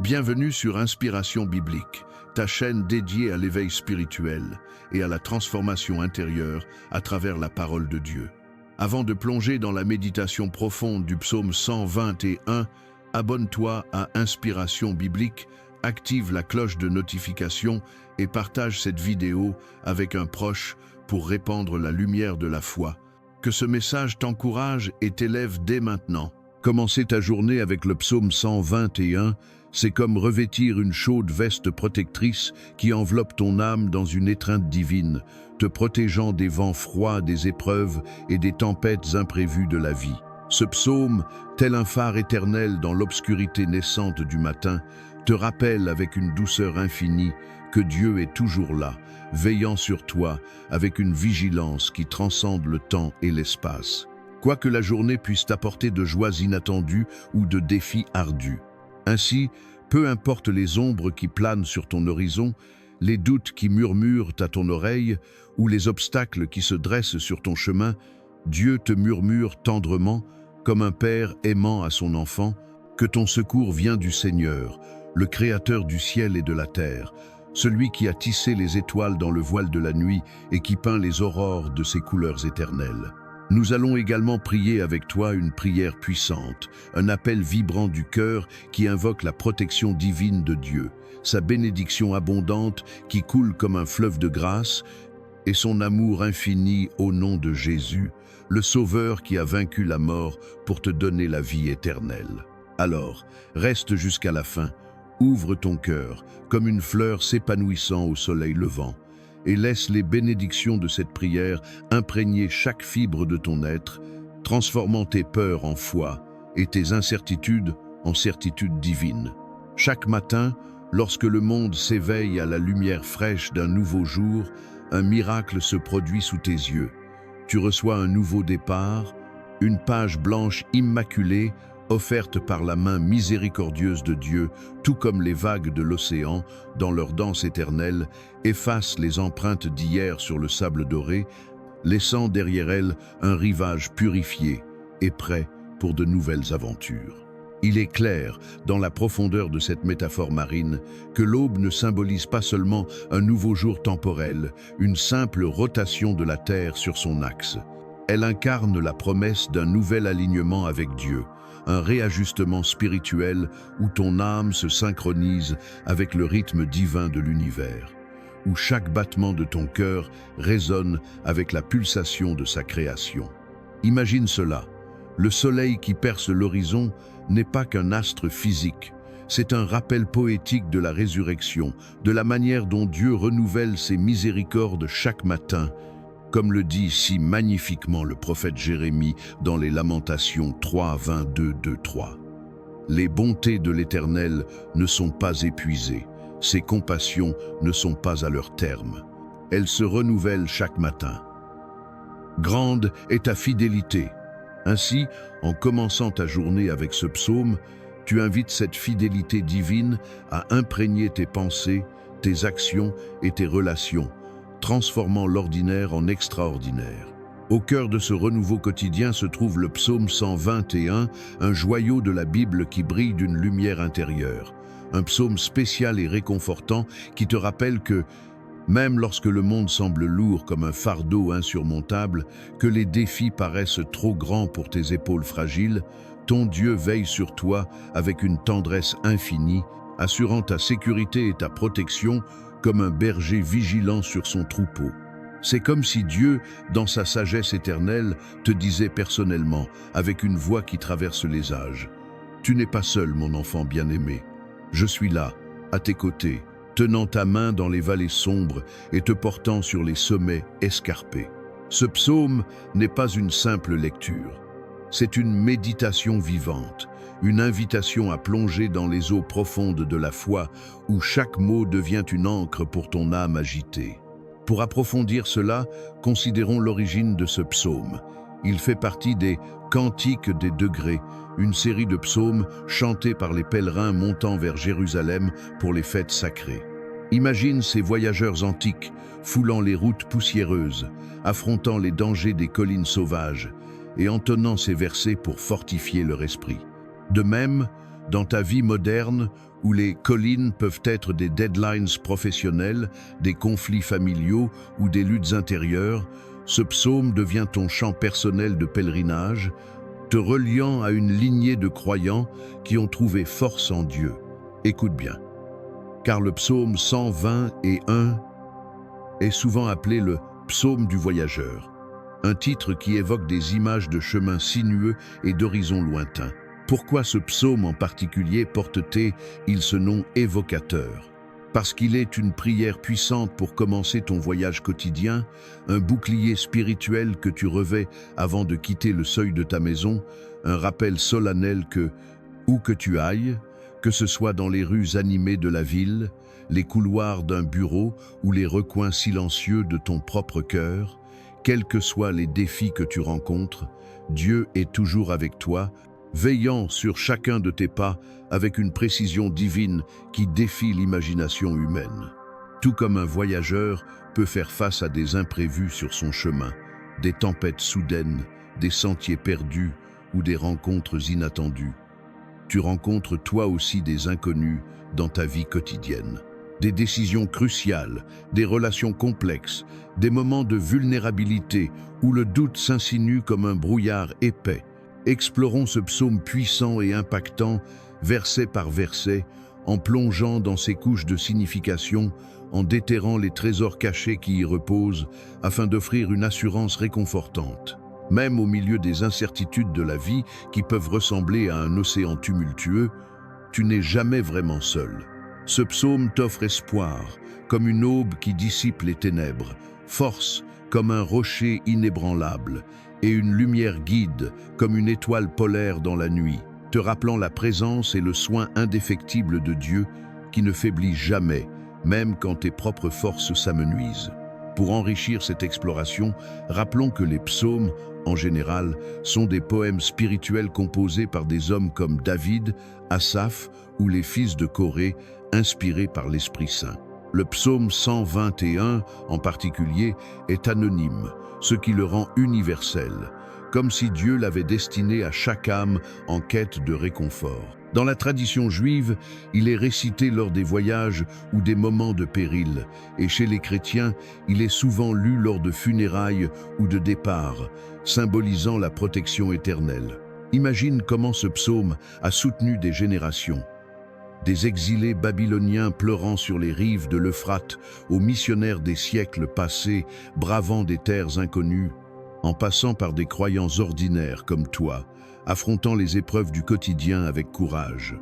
Bienvenue sur Inspiration Biblique, ta chaîne dédiée à l'éveil spirituel et à la transformation intérieure à travers la parole de Dieu. Avant de plonger dans la méditation profonde du psaume 121, abonne-toi à Inspiration Biblique, active la cloche de notification et partage cette vidéo avec un proche pour répandre la lumière de la foi. Que ce message t'encourage et t'élève dès maintenant. Commencer ta journée avec le psaume 121, c'est comme revêtir une chaude veste protectrice qui enveloppe ton âme dans une étreinte divine, te protégeant des vents froids, des épreuves et des tempêtes imprévues de la vie. Ce psaume, tel un phare éternel dans l'obscurité naissante du matin, te rappelle avec une douceur infinie que Dieu est toujours là, veillant sur toi avec une vigilance qui transcende le temps et l'espace. Quoi que la journée puisse t'apporter de joies inattendues ou de défis ardus. Ainsi, peu importe les ombres qui planent sur ton horizon, les doutes qui murmurent à ton oreille ou les obstacles qui se dressent sur ton chemin, Dieu te murmure tendrement, comme un père aimant à son enfant, que ton secours vient du Seigneur, le Créateur du ciel et de la terre, celui qui a tissé les étoiles dans le voile de la nuit et qui peint les aurores de ses couleurs éternelles. Nous allons également prier avec toi une prière puissante, un appel vibrant du cœur qui invoque la protection divine de Dieu, sa bénédiction abondante qui coule comme un fleuve de grâce et son amour infini au nom de Jésus, le Sauveur qui a vaincu la mort pour te donner la vie éternelle. Alors, reste jusqu'à la fin, ouvre ton cœur comme une fleur s'épanouissant au soleil levant, et laisse les bénédictions de cette prière imprégner chaque fibre de ton être, transformant tes peurs en foi et tes incertitudes en certitudes divines. Chaque matin, lorsque le monde s'éveille à la lumière fraîche d'un nouveau jour, un miracle se produit sous tes yeux. Tu reçois un nouveau départ, une page blanche immaculée offerte par la main miséricordieuse de Dieu, tout comme les vagues de l'océan, dans leur danse éternelle, effacent les empreintes d'hier sur le sable doré, laissant derrière elles un rivage purifié et prêt pour de nouvelles aventures. Il est clair, dans la profondeur de cette métaphore marine, que l'aube ne symbolise pas seulement un nouveau jour temporel, une simple rotation de la Terre sur son axe. Elle incarne la promesse d'un nouvel alignement avec Dieu, un réajustement spirituel où ton âme se synchronise avec le rythme divin de l'univers, où chaque battement de ton cœur résonne avec la pulsation de sa création. Imagine cela, le soleil qui perce l'horizon n'est pas qu'un astre physique, c'est un rappel poétique de la résurrection, de la manière dont Dieu renouvelle ses miséricordes chaque matin, comme le dit si magnifiquement le prophète Jérémie dans les Lamentations 3, 22, 2, 3. Les bontés de l'Éternel ne sont pas épuisées, ses compassions ne sont pas à leur terme. Elles se renouvellent chaque matin. Grande est ta fidélité. Ainsi, en commençant ta journée avec ce psaume, tu invites cette fidélité divine à imprégner tes pensées, tes actions et tes relations, transformant l'ordinaire en extraordinaire. Au cœur de ce renouveau quotidien se trouve le psaume 121, un joyau de la Bible qui brille d'une lumière intérieure. Un psaume spécial et réconfortant qui te rappelle que, même lorsque le monde semble lourd comme un fardeau insurmontable, que les défis paraissent trop grands pour tes épaules fragiles, ton Dieu veille sur toi avec une tendresse infinie, assurant ta sécurité et ta protection comme un berger vigilant sur son troupeau. C'est comme si Dieu, dans sa sagesse éternelle, te disait personnellement, avec une voix qui traverse les âges, « Tu n'es pas seul, mon enfant bien-aimé. Je suis là, à tes côtés, tenant ta main dans les vallées sombres et te portant sur les sommets escarpés. » Ce psaume n'est pas une simple lecture. C'est une méditation vivante, une invitation à plonger dans les eaux profondes de la foi où chaque mot devient une ancre pour ton âme agitée. Pour approfondir cela, considérons l'origine de ce psaume. Il fait partie des Cantiques des degrés, une série de psaumes chantés par les pèlerins montant vers Jérusalem pour les fêtes sacrées. Imagine ces voyageurs antiques, foulant les routes poussiéreuses, affrontant les dangers des collines sauvages et entonnant ces versets pour fortifier leur esprit. De même, Dans ta vie moderne, où les collines peuvent être des deadlines professionnels, des conflits familiaux ou des luttes intérieures, ce psaume devient ton chant personnel de pèlerinage, te reliant à une lignée de croyants qui ont trouvé force en Dieu. Écoute bien, car le psaume 121 est souvent appelé le psaume du voyageur, un titre qui évoque des images de chemins sinueux et d'horizons lointains. Pourquoi ce psaume en particulier porte-t-il ce nom évocateur? Parce qu'il est une prière puissante pour commencer ton voyage quotidien, un bouclier spirituel que tu revêts avant de quitter le seuil de ta maison, un rappel solennel que, où que tu ailles, que ce soit dans les rues animées de la ville, les couloirs d'un bureau ou les recoins silencieux de ton propre cœur, quels que soient les défis que tu rencontres, Dieu est toujours avec toi, veillant sur chacun de tes pas avec une précision divine qui défie l'imagination humaine. Tout comme un voyageur peut faire face à des imprévus sur son chemin, des tempêtes soudaines, des sentiers perdus ou des rencontres inattendues. Tu rencontres toi aussi des inconnus dans ta vie quotidienne. Des décisions cruciales, des relations complexes, des moments de vulnérabilité où le doute s'insinue comme un brouillard épais. Explorons ce psaume puissant et impactant, verset par verset, en plongeant dans ses couches de signification, en déterrant les trésors cachés qui y reposent, afin d'offrir une assurance réconfortante. Même au milieu des incertitudes de la vie qui peuvent ressembler à un océan tumultueux, tu n'es jamais vraiment seul. Ce psaume t'offre espoir, comme une aube qui dissipe les ténèbres, force comme un rocher inébranlable, et une lumière guide, comme une étoile polaire dans la nuit, te rappelant la présence et le soin indéfectible de Dieu qui ne faiblit jamais, même quand tes propres forces s'amenuisent. Pour enrichir cette exploration, rappelons que les psaumes, en général, sont des poèmes spirituels composés par des hommes comme David, Asaph ou les fils de Corée, inspirés par l'Esprit Saint. Le psaume 121, en particulier, est anonyme, ce qui le rend universel, comme si Dieu l'avait destiné à chaque âme en quête de réconfort. Dans la tradition juive, il est récité lors des voyages ou des moments de péril, et chez les chrétiens, il est souvent lu lors de funérailles ou de départs, symbolisant la protection éternelle. Imagine comment ce psaume a soutenu des générations. Des exilés babyloniens pleurant sur les rives de l'Euphrate, aux missionnaires des siècles passés, bravant des terres inconnues, en passant par des croyants ordinaires comme toi, affrontant les épreuves du quotidien avec courage.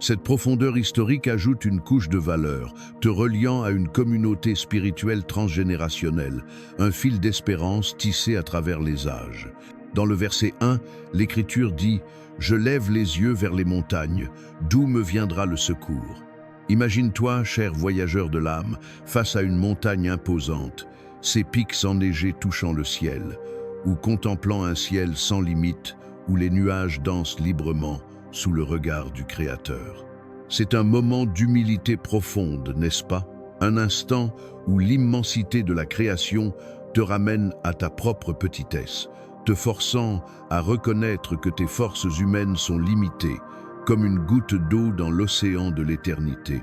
Cette profondeur historique ajoute une couche de valeur, te reliant à une communauté spirituelle transgénérationnelle, un fil d'espérance tissé à travers les âges. Dans le verset 1, l'Écriture dit « Je lève les yeux vers les montagnes, d'où me viendra le secours ?» Imagine-toi, cher voyageur de l'âme, face à une montagne imposante, ses pics enneigés touchant le ciel, ou contemplant un ciel sans limite, où les nuages dansent librement sous le regard du Créateur. C'est un moment d'humilité profonde, n'est-ce pas? Un instant où l'immensité de la création te ramène à ta propre petitesse, te forçant à reconnaître que tes forces humaines sont limitées, comme une goutte d'eau dans l'océan de l'éternité.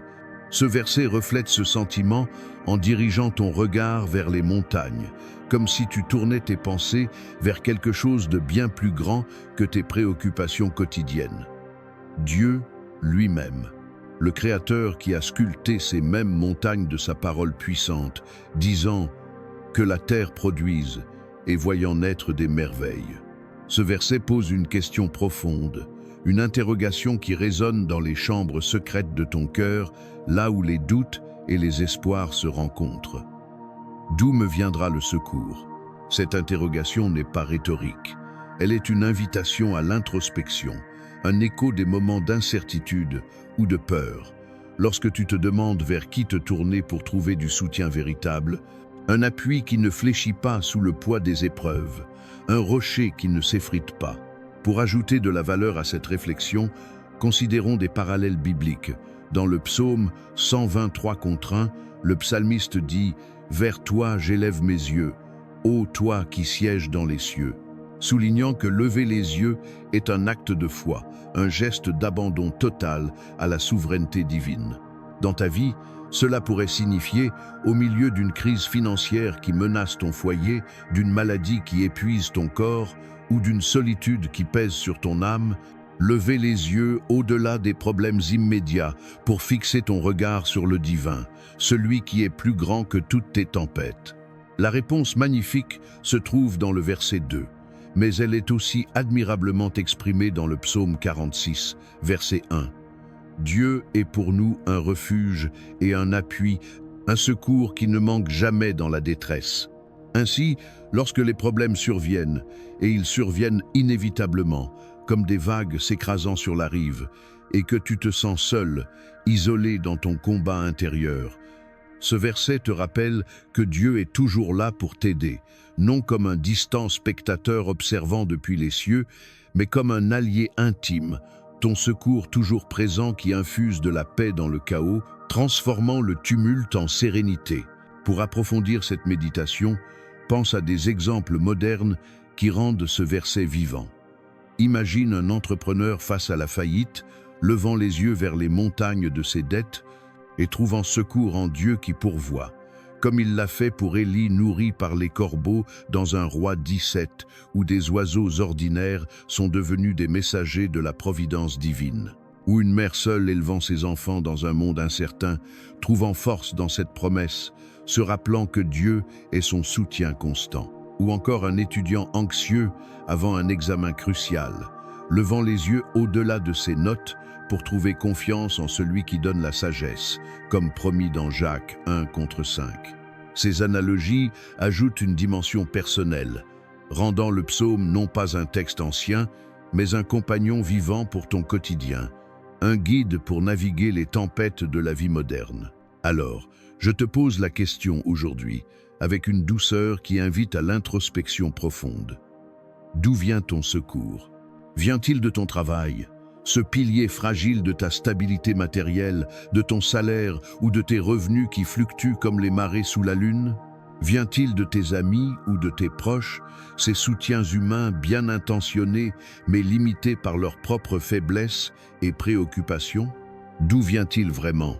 Ce verset reflète ce sentiment en dirigeant ton regard vers les montagnes, comme si tu tournais tes pensées vers quelque chose de bien plus grand que tes préoccupations quotidiennes. Dieu lui-même, le Créateur qui a sculpté ces mêmes montagnes de sa parole puissante, disant « Que la terre produise » et voyant naître des merveilles. Ce verset pose une question profonde, une interrogation qui résonne dans les chambres secrètes de ton cœur, là où les doutes et les espoirs se rencontrent. D'où me viendra le secours? Cette interrogation n'est pas rhétorique. Elle est une invitation à l'introspection, un écho des moments d'incertitude ou de peur. Lorsque tu te demandes vers qui te tourner pour trouver du soutien véritable, un appui qui ne fléchit pas sous le poids des épreuves, un rocher qui ne s'effrite pas. Pour ajouter de la valeur à cette réflexion, considérons des parallèles bibliques. Dans le psaume 123:1, le psalmiste dit « Vers toi j'élève mes yeux, ô toi qui sièges dans les cieux ». soulignant que lever les yeux est un acte de foi, un geste d'abandon total à la souveraineté divine. Dans ta vie, cela pourrait signifier, au milieu d'une crise financière qui menace ton foyer, d'une maladie qui épuise ton corps ou d'une solitude qui pèse sur ton âme, lever les yeux au-delà des problèmes immédiats pour fixer ton regard sur le divin, celui qui est plus grand que toutes tes tempêtes. La réponse magnifique se trouve dans le verset 2, mais elle est aussi admirablement exprimée dans le psaume 46, verset 1. Dieu est pour nous un refuge et un appui, un secours qui ne manque jamais dans la détresse. Ainsi, lorsque les problèmes surviennent, et ils surviennent inévitablement, comme des vagues s'écrasant sur la rive, et que tu te sens seul, isolé dans ton combat intérieur, ce verset te rappelle que Dieu est toujours là pour t'aider, non comme un distant spectateur observant depuis les cieux, mais comme un allié intime, ton secours toujours présent qui infuse de la paix dans le chaos, transformant le tumulte en sérénité. Pour approfondir cette méditation, pense à des exemples modernes qui rendent ce verset vivant. Imagine un entrepreneur face à la faillite, levant les yeux vers les montagnes de ses dettes et trouvant secours en Dieu qui pourvoit, comme il l'a fait pour Élie nourri par les corbeaux dans un roi 17, où des oiseaux ordinaires sont devenus des messagers de la providence divine. Ou une mère seule élevant ses enfants dans un monde incertain, trouvant force dans cette promesse, se rappelant que Dieu est son soutien constant. Ou encore un étudiant anxieux avant un examen crucial, levant les yeux au-delà de ses notes pour trouver confiance en celui qui donne la sagesse, comme promis dans Jacques 1:5. Ces analogies ajoutent une dimension personnelle, rendant le psaume non pas un texte ancien, mais un compagnon vivant pour ton quotidien, un guide pour naviguer les tempêtes de la vie moderne. Alors, je te pose la question aujourd'hui, avec une douceur qui invite à l'introspection profonde. D'où vient ton secours? Vient-il de ton travail, ce pilier fragile de ta stabilité matérielle, de ton salaire ou de tes revenus qui fluctuent comme les marées sous la lune? Vient-il de tes amis ou de tes proches, ces soutiens humains bien intentionnés mais limités par leurs propres faiblesses et préoccupations? D'où vient-il vraiment?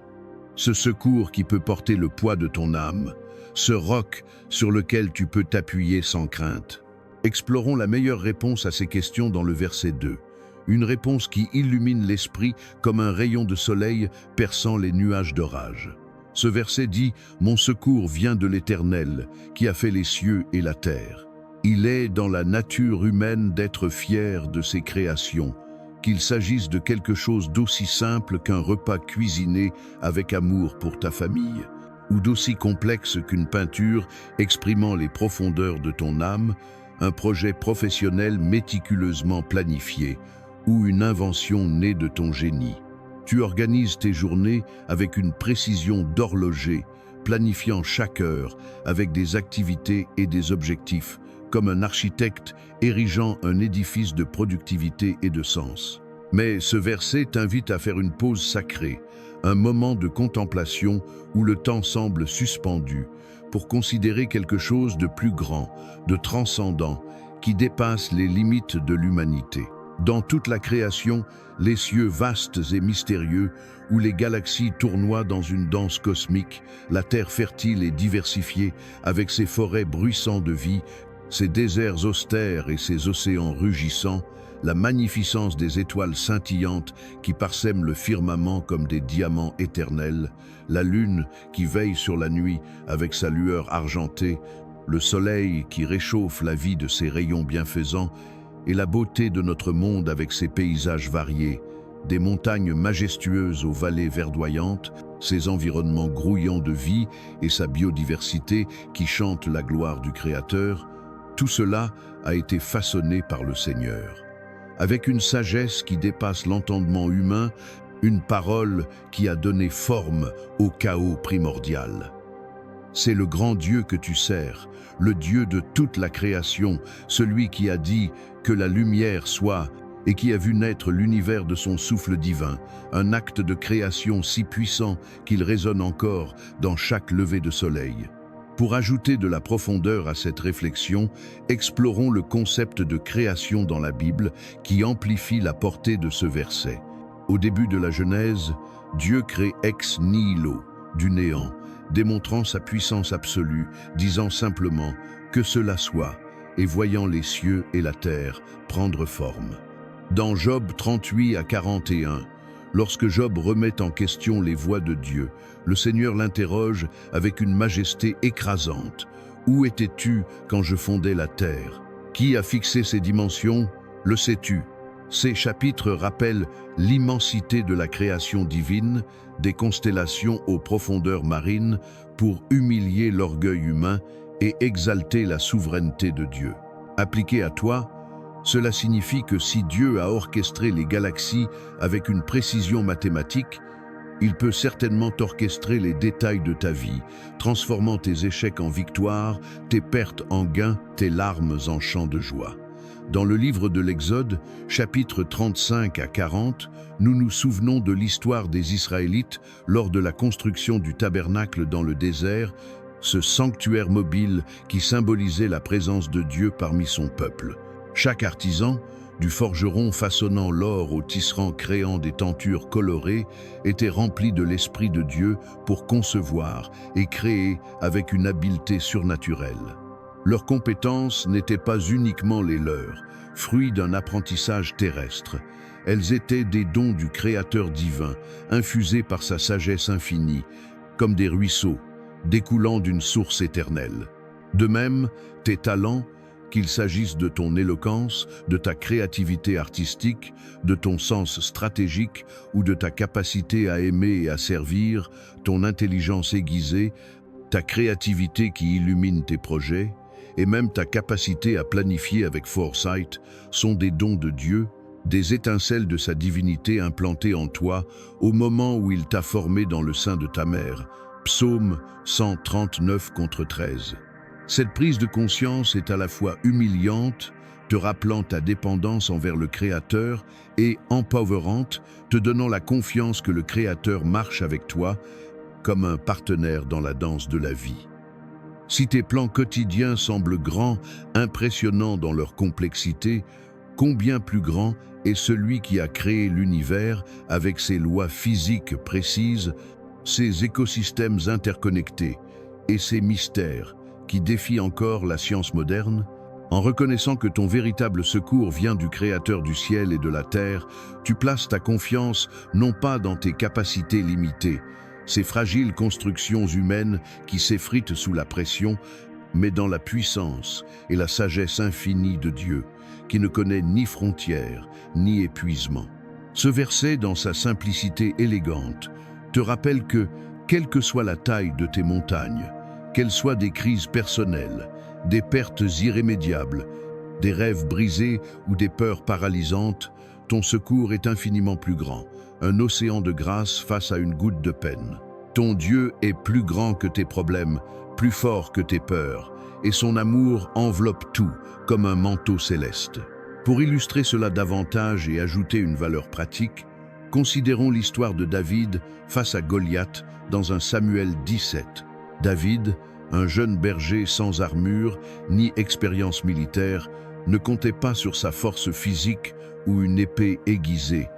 Ce secours qui peut porter le poids de ton âme, ce roc sur lequel tu peux t'appuyer sans crainte. Explorons la meilleure réponse à ces questions dans le verset 2. Une réponse qui illumine l'esprit comme un rayon de soleil perçant les nuages d'orage. Ce verset dit « Mon secours vient de l'Éternel, qui a fait les cieux et la terre ». Il est dans la nature humaine d'être fier de ses créations, qu'il s'agisse de quelque chose d'aussi simple qu'un repas cuisiné avec amour pour ta famille, ou d'aussi complexe qu'une peinture exprimant les profondeurs de ton âme, un projet professionnel méticuleusement planifié, ou une invention née de ton génie. Tu organises tes journées avec une précision d'horloger, planifiant chaque heure avec des activités et des objectifs, comme un architecte érigeant un édifice de productivité et de sens. Mais ce verset t'invite à faire une pause sacrée, un moment de contemplation où le temps semble suspendu, pour considérer quelque chose de plus grand, de transcendant, qui dépasse les limites de l'humanité. Dans toute la création, les cieux vastes et mystérieux, où les galaxies tournoient dans une danse cosmique, la terre fertile et diversifiée, avec ses forêts bruissant de vie, ses déserts austères et ses océans rugissants, la magnificence des étoiles scintillantes qui parsèment le firmament comme des diamants éternels, la lune qui veille sur la nuit avec sa lueur argentée, le soleil qui réchauffe la vie de ses rayons bienfaisants, et la beauté de notre monde avec ses paysages variés, des montagnes majestueuses aux vallées verdoyantes, ses environnements grouillants de vie et sa biodiversité qui chante la gloire du Créateur, tout cela a été façonné par le Seigneur. Avec une sagesse qui dépasse l'entendement humain, une parole qui a donné forme au chaos primordial. C'est le grand Dieu que tu sers, le Dieu de toute la création, celui qui a dit que la lumière soit et qui a vu naître l'univers de son souffle divin, un acte de création si puissant qu'il résonne encore dans chaque lever de soleil. Pour ajouter de la profondeur à cette réflexion, explorons le concept de création dans la Bible qui amplifie la portée de ce verset. Au début de la Genèse, Dieu crée ex nihilo, du néant, démontrant sa puissance absolue, disant simplement « que cela soit », et voyant les cieux et la terre prendre forme. Dans Job 38 à 41, lorsque Job remet en question les voies de Dieu, le Seigneur l'interroge avec une majesté écrasante. « Où étais-tu quand je fondais la terre? Qui a fixé ses dimensions? Le sais-tu » Ces chapitres rappellent l'immensité de la création divine, des constellations aux profondeurs marines, pour humilier l'orgueil humain et exalter la souveraineté de Dieu. Appliqué à toi, cela signifie que si Dieu a orchestré les galaxies avec une précision mathématique, il peut certainement orchestrer les détails de ta vie, transformant tes échecs en victoires, tes pertes en gains, tes larmes en chants de joie. Dans le livre de l'Exode, chapitres 35 à 40, nous nous souvenons de l'histoire des Israélites lors de la construction du tabernacle dans le désert, ce sanctuaire mobile qui symbolisait la présence de Dieu parmi son peuple. Chaque artisan, du forgeron façonnant l'or au tisserand créant des tentures colorées, était rempli de l'Esprit de Dieu pour concevoir et créer avec une habileté surnaturelle. Leurs compétences n'étaient pas uniquement les leurs, fruits d'un apprentissage terrestre. Elles étaient des dons du Créateur divin, infusés par sa sagesse infinie, comme des ruisseaux, découlant d'une source éternelle. De même, tes talents, qu'il s'agisse de ton éloquence, de ta créativité artistique, de ton sens stratégique ou de ta capacité à aimer et à servir, ton intelligence aiguisée, ta créativité qui illumine tes projets, et même ta capacité à planifier avec foresight, sont des dons de Dieu, des étincelles de sa divinité implantées en toi au moment où il t'a formé dans le sein de ta mère. Psaume 139 contre 13. Cette prise de conscience est à la fois humiliante, te rappelant ta dépendance envers le Créateur, et empowerante, te donnant la confiance que le Créateur marche avec toi comme un partenaire dans la danse de la vie. Si tes plans quotidiens semblent grands, impressionnants dans leur complexité, combien plus grand est celui qui a créé l'univers avec ses lois physiques précises, ses écosystèmes interconnectés et ses mystères qui défient encore la science moderne? En reconnaissant que ton véritable secours vient du Créateur du ciel et de la terre, tu places ta confiance non pas dans tes capacités limitées, ces fragiles constructions humaines qui s'effritent sous la pression, mais dans la puissance et la sagesse infinie de Dieu, qui ne connaît ni frontières, ni épuisement. Ce verset, dans sa simplicité élégante, te rappelle que, quelle que soit la taille de tes montagnes, qu'elles soient des crises personnelles, des pertes irrémédiables, des rêves brisés ou des peurs paralysantes, ton secours est infiniment plus grand, un océan de grâce face à une goutte de peine. Ton Dieu est plus grand que tes problèmes, plus fort que tes peurs, et son amour enveloppe tout comme un manteau céleste. Pour illustrer cela davantage et ajouter une valeur pratique, considérons l'histoire de David face à Goliath dans 1 Samuel 17. David, un jeune berger sans armure ni expérience militaire, ne comptait pas sur sa force physique ou une épée aiguisée,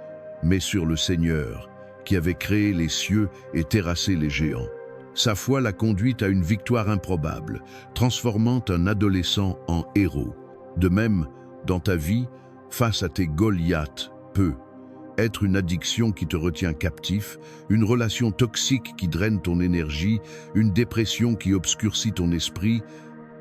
mais sur le Seigneur, qui avait créé les cieux et terrassé les géants. Sa foi l'a conduit à une victoire improbable, transformant un adolescent en héros. De même, dans ta vie, face à tes Goliaths, peut être une addiction qui te retient captif, une relation toxique qui draine ton énergie, une dépression qui obscurcit ton esprit,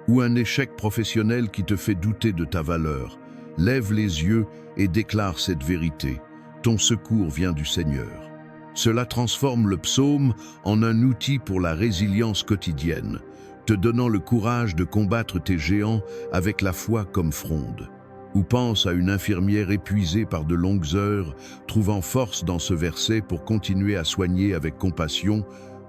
ou un échec professionnel qui te fait douter de ta valeur. Lève les yeux et déclare cette vérité. Ton secours vient du Seigneur. Cela transforme le psaume en un outil pour la résilience quotidienne, te donnant le courage de combattre tes géants avec la foi comme fronde. Ou pense à une infirmière épuisée par de longues heures, trouvant force dans ce verset pour continuer à soigner avec compassion,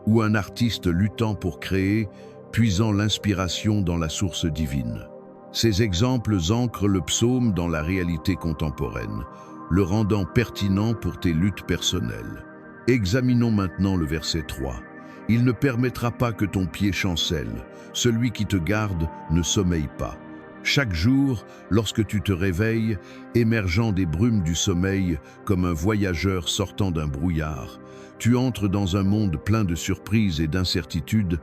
ou un artiste luttant pour créer, puisant l'inspiration dans la source divine. Ces exemples ancrent le psaume dans la réalité contemporaine, le rendant pertinent pour tes luttes personnelles. Examinons maintenant le verset 3. Il ne permettra pas que ton pied chancelle. Celui qui te garde ne sommeille pas. Chaque jour, lorsque tu te réveilles, émergeant des brumes du sommeil comme un voyageur sortant d'un brouillard, tu entres dans un monde plein de surprises et d'incertitudes,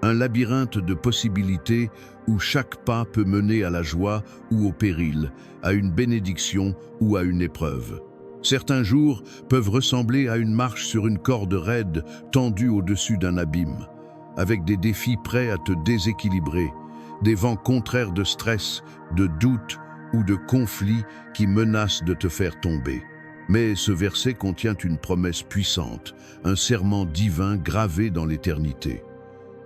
un labyrinthe de possibilités où chaque pas peut mener à la joie ou au péril, à une bénédiction ou à une épreuve. Certains jours peuvent ressembler à une marche sur une corde raide tendue au-dessus d'un abîme, avec des défis prêts à te déséquilibrer, des vents contraires de stress, de doute ou de conflit qui menacent de te faire tomber. Mais ce verset contient une promesse puissante, un serment divin gravé dans l'éternité.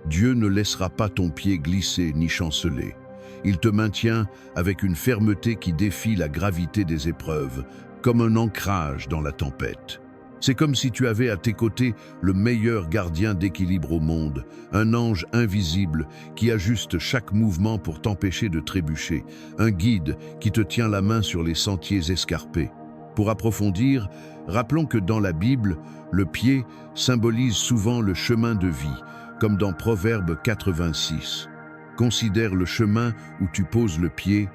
Dieu ne laissera pas ton pied glisser ni chanceler. Il te maintient avec une fermeté qui défie la gravité des épreuves, comme un ancrage dans la tempête. C'est comme si tu avais à tes côtés le meilleur gardien d'équilibre au monde, un ange invisible qui ajuste chaque mouvement pour t'empêcher de trébucher, un guide qui te tient la main sur les sentiers escarpés. Pour approfondir, rappelons que dans la Bible, le pied symbolise souvent le chemin de vie, comme dans Proverbe 86. Considère le chemin où tu poses le pied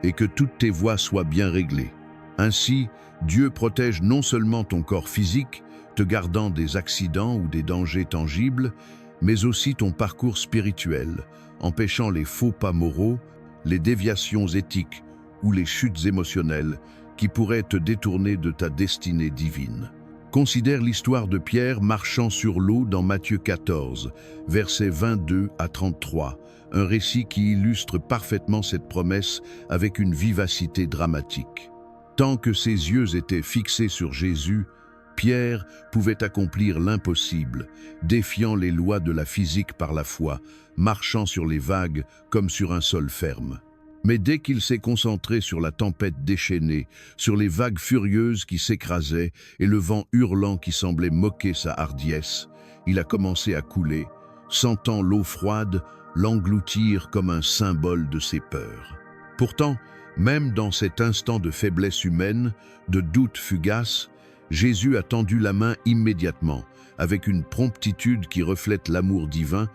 et que toutes tes voies soient bien réglées. Ainsi, Dieu protège non seulement ton corps physique, te gardant des accidents ou des dangers tangibles, mais aussi ton parcours spirituel, empêchant les faux pas moraux, les déviations éthiques ou les chutes émotionnelles qui pourraient te détourner de ta destinée divine. Considère l'histoire de Pierre marchant sur l'eau dans Matthieu 14, versets 22 à 33, un récit qui illustre parfaitement cette promesse avec une vivacité dramatique. Tant que ses yeux étaient fixés sur Jésus, Pierre pouvait accomplir l'impossible, défiant les lois de la physique par la foi, marchant sur les vagues comme sur un sol ferme. Mais dès qu'il s'est concentré sur la tempête déchaînée, sur les vagues furieuses qui s'écrasaient et le vent hurlant qui semblait moquer sa hardiesse, il a commencé à couler, sentant l'eau froide l'engloutir comme un symbole de ses peurs. Pourtant, même dans cet instant de faiblesse humaine, de doute fugace, Jésus a tendu la main immédiatement, avec une promptitude qui reflète l'amour divin,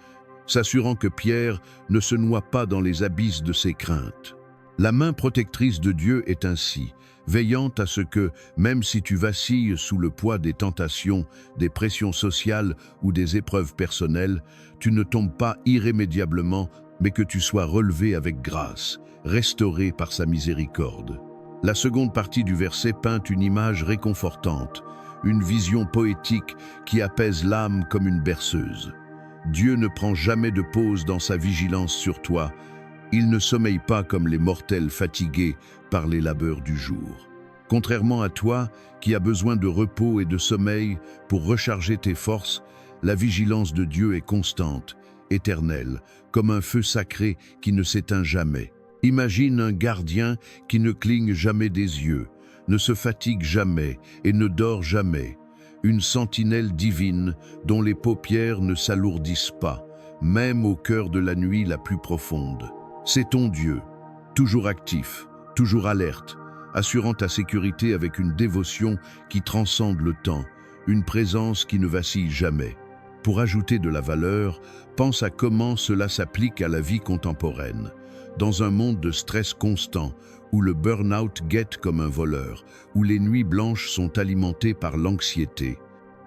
s'assurant que Pierre ne se noie pas dans les abysses de ses craintes. La main protectrice de Dieu est ainsi, veillant à ce que, même si tu vacilles sous le poids des tentations, des pressions sociales ou des épreuves personnelles, tu ne tombes pas irrémédiablement, mais que tu sois relevé avec grâce, restauré par sa miséricorde. La seconde partie du verset peint une image réconfortante, une vision poétique qui apaise l'âme comme une berceuse. Dieu ne prend jamais de pause dans sa vigilance sur toi. Il ne sommeille pas comme les mortels fatigués par les labeurs du jour. Contrairement à toi, qui as besoin de repos et de sommeil pour recharger tes forces, la vigilance de Dieu est constante, éternelle, comme un feu sacré qui ne s'éteint jamais. Imagine un gardien qui ne cligne jamais des yeux, ne se fatigue jamais et ne dort jamais. Une sentinelle divine dont les paupières ne s'alourdissent pas, même au cœur de la nuit la plus profonde. C'est ton Dieu, toujours actif, toujours alerte, assurant ta sécurité avec une dévotion qui transcende le temps, une présence qui ne vacille jamais. Pour ajouter de la valeur, pense à comment cela s'applique à la vie contemporaine. Dans un monde de stress constant, où le burn-out guette comme un voleur, où les nuits blanches sont alimentées par l'anxiété.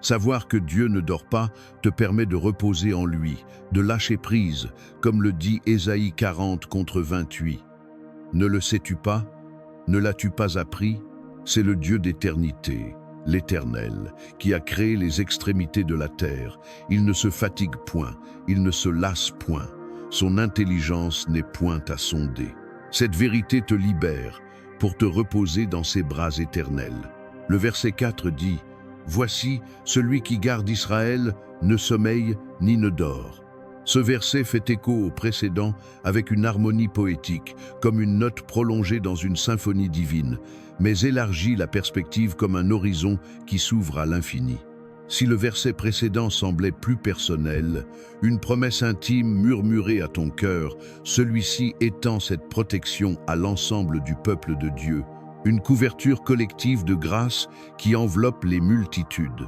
Savoir que Dieu ne dort pas te permet de reposer en lui, de lâcher prise, comme le dit Ésaïe 40 contre 28. Ne le sais-tu pas? Ne l'as-tu pas appris? C'est le Dieu d'éternité, l'Éternel, qui a créé les extrémités de la terre. Il ne se fatigue point, il ne se lasse point. Son intelligence n'est point à sonder. Cette vérité te libère pour te reposer dans ses bras éternels. Le verset 4 dit « Voici, celui qui garde Israël ne sommeille ni ne dort ». Ce verset fait écho au précédent avec une harmonie poétique, comme une note prolongée dans une symphonie divine, mais élargit la perspective comme un horizon qui s'ouvre à l'infini. Si le verset précédent semblait plus personnel, une promesse intime murmurée à ton cœur, celui-ci étend cette protection à l'ensemble du peuple de Dieu, une couverture collective de grâce qui enveloppe les multitudes.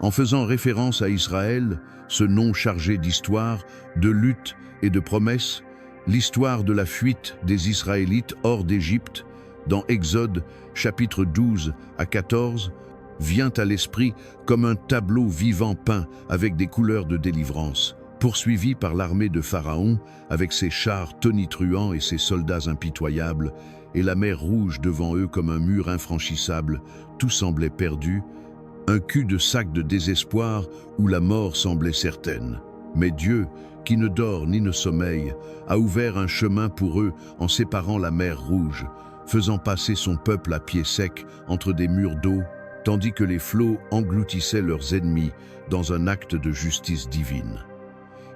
En faisant référence à Israël, ce nom chargé d'histoire, de lutte et de promesses, l'histoire de la fuite des Israélites hors d'Égypte, dans Exode chapitre 12 à 14, vient à l'esprit comme un tableau vivant peint avec des couleurs de délivrance, poursuivi par l'armée de Pharaon avec ses chars tonitruants et ses soldats impitoyables, et la mer Rouge devant eux comme un mur infranchissable, tout semblait perdu, un cul-de-sac de désespoir où la mort semblait certaine. Mais Dieu, qui ne dort ni ne sommeille, a ouvert un chemin pour eux en séparant la mer Rouge, faisant passer son peuple à pied sec entre des murs d'eau, tandis que les flots engloutissaient leurs ennemis dans un acte de justice divine.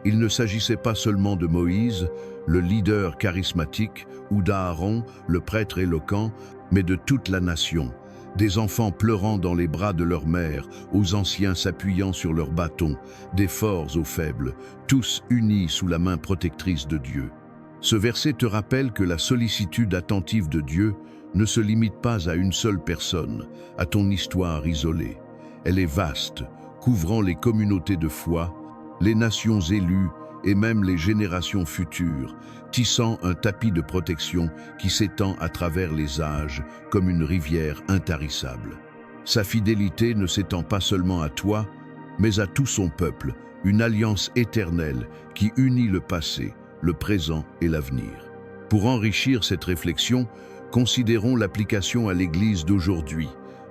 Il ne s'agissait pas seulement de Moïse, le leader charismatique, ou d'Aaron, le prêtre éloquent, mais de toute la nation, des enfants pleurant dans les bras de leur mère, aux anciens s'appuyant sur leurs bâtons, des forts aux faibles, tous unis sous la main protectrice de Dieu. Ce verset te rappelle que la sollicitude attentive de Dieu ne se limite pas à une seule personne, à ton histoire isolée. Elle est vaste, couvrant les communautés de foi, les nations élues et même les générations futures, tissant un tapis de protection qui s'étend à travers les âges comme une rivière intarissable. Sa fidélité ne s'étend pas seulement à toi, mais à tout son peuple, une alliance éternelle qui unit le passé, le présent et l'avenir. Pour enrichir cette réflexion, considérons l'application à l'Église d'aujourd'hui,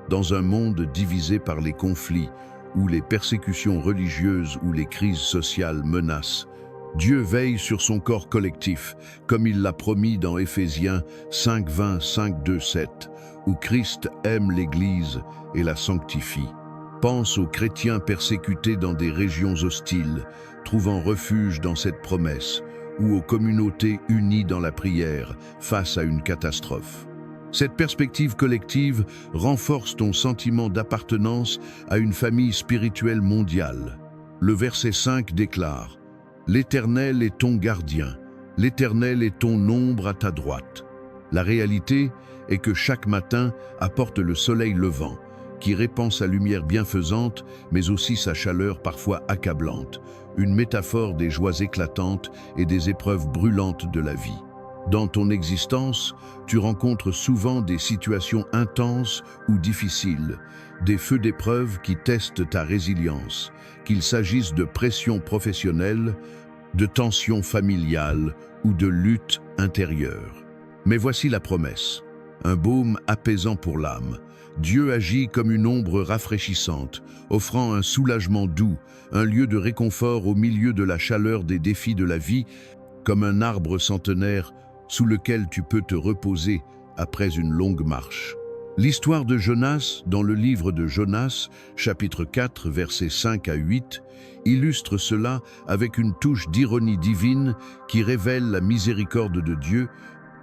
dans un monde divisé par les conflits, où les persécutions religieuses ou les crises sociales menacent. Dieu veille sur son corps collectif, comme il l'a promis dans Éphésiens 5:20, 5:2-7, où Christ aime l'Église et la sanctifie. Pense aux chrétiens persécutés dans des régions hostiles, trouvant refuge dans cette promesse, ou aux communautés unies dans la prière face à une catastrophe. Cette perspective collective renforce ton sentiment d'appartenance à une famille spirituelle mondiale. Le verset 5 déclare « L'Éternel est ton gardien, l'Éternel est ton ombre à ta droite ». La réalité est que chaque matin apporte le soleil levant, qui répand sa lumière bienfaisante, mais aussi sa chaleur parfois accablante, une métaphore des joies éclatantes et des épreuves brûlantes de la vie. Dans ton existence, tu rencontres souvent des situations intenses ou difficiles, des feux d'épreuve qui testent ta résilience, qu'il s'agisse de pression professionnelle, de tensions familiales ou de luttes intérieures. Mais voici la promesse, un baume apaisant pour l'âme. Dieu agit comme une ombre rafraîchissante, offrant un soulagement doux, un lieu de réconfort au milieu de la chaleur des défis de la vie, comme un arbre centenaire sous lequel tu peux te reposer après une longue marche. L'histoire de Jonas, dans le livre de Jonas, chapitre 4, versets 5 à 8, illustre cela avec une touche d'ironie divine qui révèle la miséricorde de Dieu.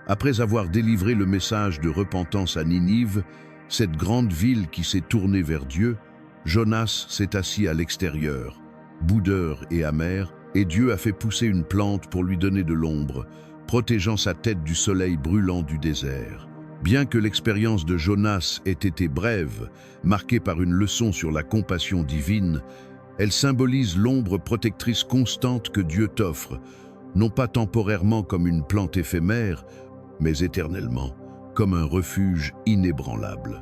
Après avoir délivré le message de repentance à Ninive, cette grande ville qui s'est tournée vers Dieu, Jonas s'est assis à l'extérieur, boudeur et amer, et Dieu a fait pousser une plante pour lui donner de l'ombre, protégeant sa tête du soleil brûlant du désert. Bien que l'expérience de Jonas ait été brève, marquée par une leçon sur la compassion divine, elle symbolise l'ombre protectrice constante que Dieu t'offre, non pas temporairement comme une plante éphémère, mais éternellement, comme un refuge inébranlable.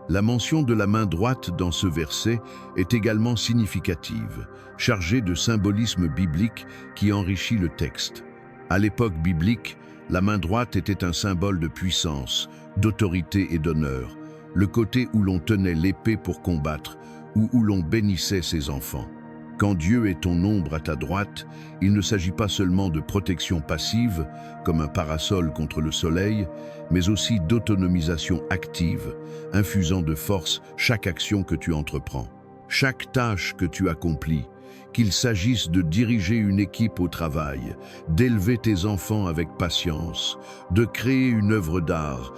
La mention de la main droite dans ce verset est également significative, chargée de symbolisme biblique qui enrichit le texte. À l'époque biblique, la main droite était un symbole de puissance, d'autorité et d'honneur, le côté où l'on tenait l'épée pour combattre ou où l'on bénissait ses enfants. Quand Dieu est ton ombre à ta droite, il ne s'agit pas seulement de protection passive, comme un parasol contre le soleil, mais aussi d'autonomisation active, infusant de force chaque action que tu entreprends, chaque tâche que tu accomplis, qu'il s'agisse de diriger une équipe au travail, d'élever tes enfants avec patience, de créer une œuvre d'art